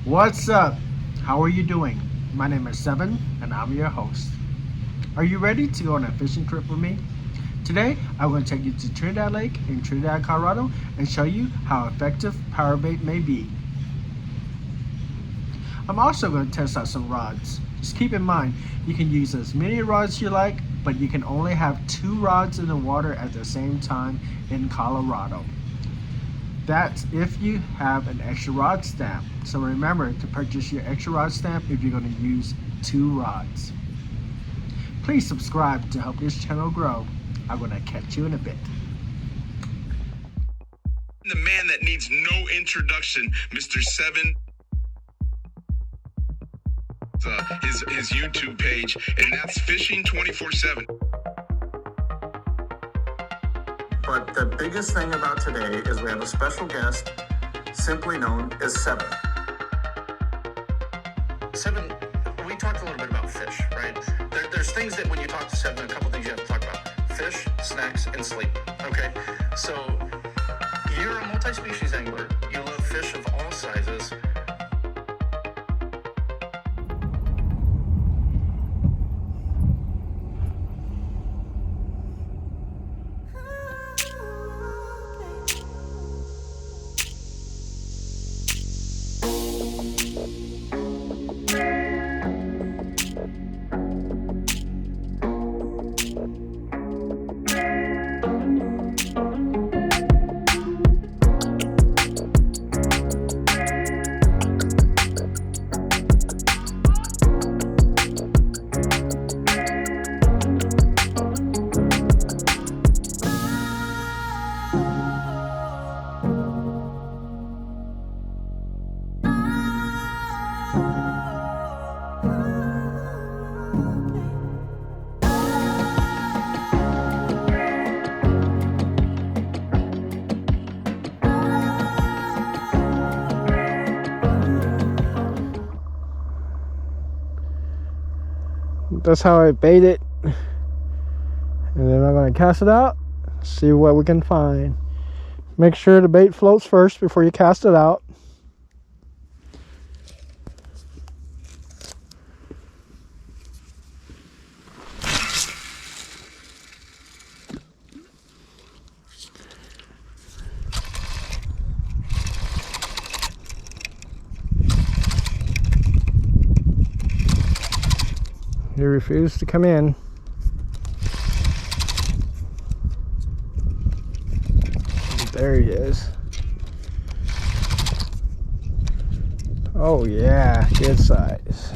What's up? How are you doing? My name is Seven and I'm your host. Are you ready to go on a fishing trip with me? Today, I'm going to take you to Trinidad Lake in Trinidad, Colorado and show you how effective power bait may be. I'm also going to test out some rods. Just keep in mind, you can use as many rods you like, but you can only have 2 rods in the water at the same time in Colorado. That's if you have an extra rod stamp. So remember to purchase your extra rod stamp if you're going to use 2 rods. Please subscribe to help this channel grow. I'm going to catch you in a bit. The man that needs no introduction, Mr. Seven. His YouTube page, and that's Fishing 24/7. But the biggest thing about today is we have a special guest, simply known as Seven. Seven, we talked a little bit about fish, right? There's things that when you talk to Seven, a couple things you have to talk about. Fish, snacks, and sleep, okay? So you're a multi-species angler. You love fish of all sizes. That's how I bait it. And then I'm going to cast it out, see what we can find. Make sure the bait floats first before you cast it out. He refused to come in. There he is. Oh yeah, good size.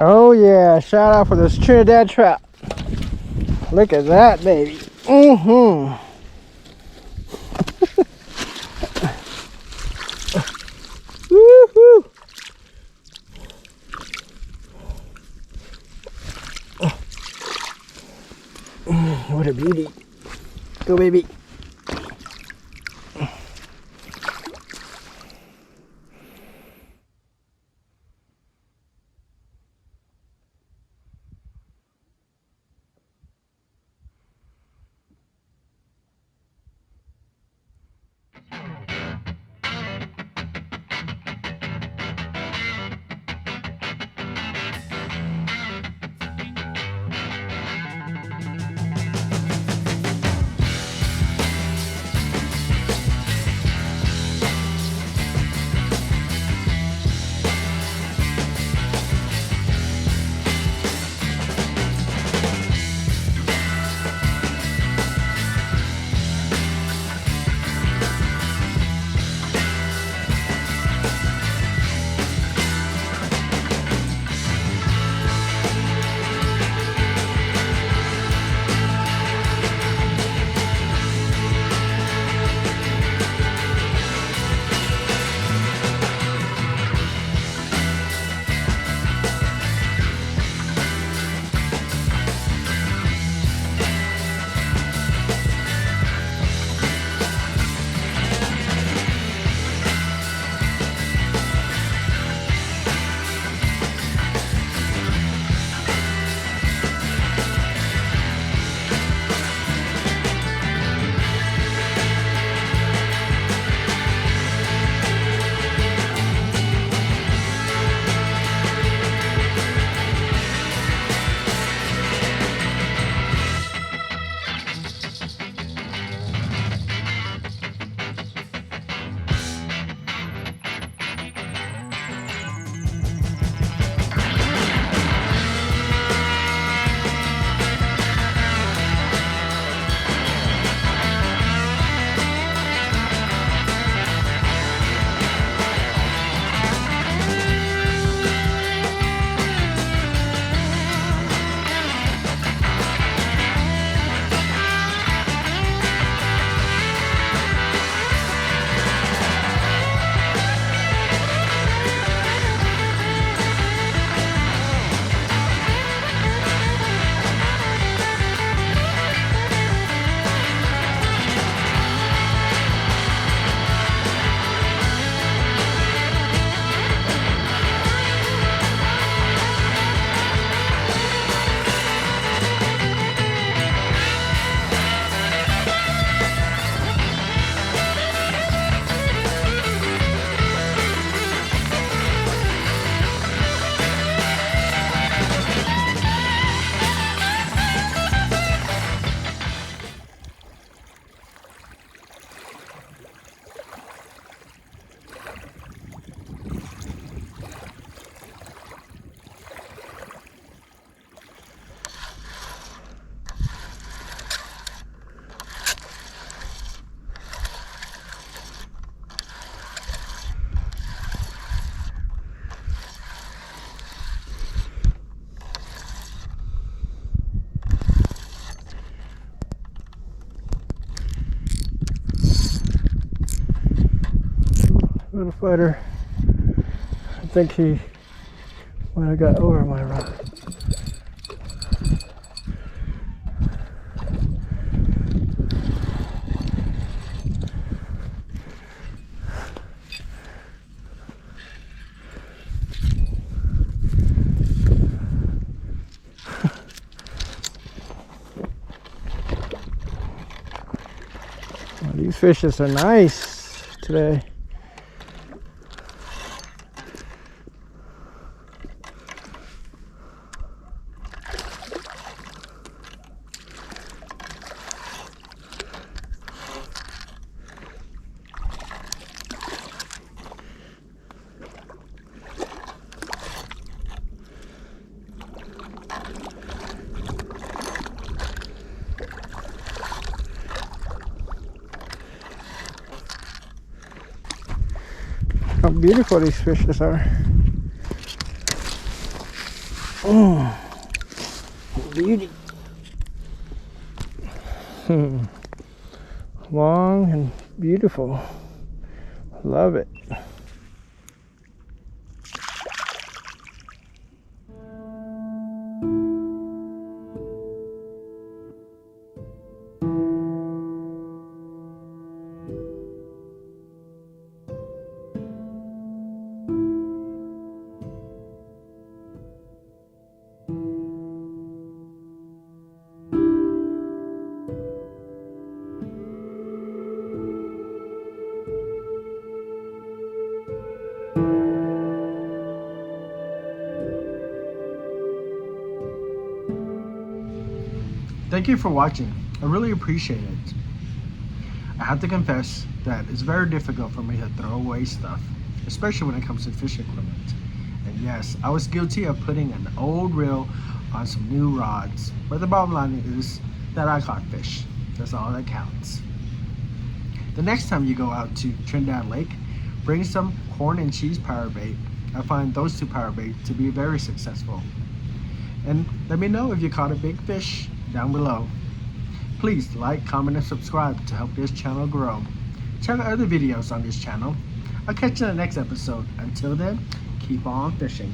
Oh yeah, shout out for this Trinidad trout. Look at that baby. Woohoo! What a beauty. Go baby. spider. I think he might have got over my rod. Well, these fishes are nice today. How beautiful these fishes are. Oh, beauty. Long and beautiful. Love it. Thank you for watching. I really appreciate it. I have to confess that it's very difficult for me to throw away stuff, especially when it comes to fish equipment. And yes, I was guilty of putting an old reel on some new rods, but the bottom line is that I caught fish. That's all that counts. The next time you go out to Trinidad Lake, bring some corn and cheese power bait. I find those two power bait to be very successful. And let me know if you caught a big fish down below. Please like, comment, and subscribe to help this channel grow. Check out other videos on this channel. I'll catch you in the next episode. Until then, keep on fishing.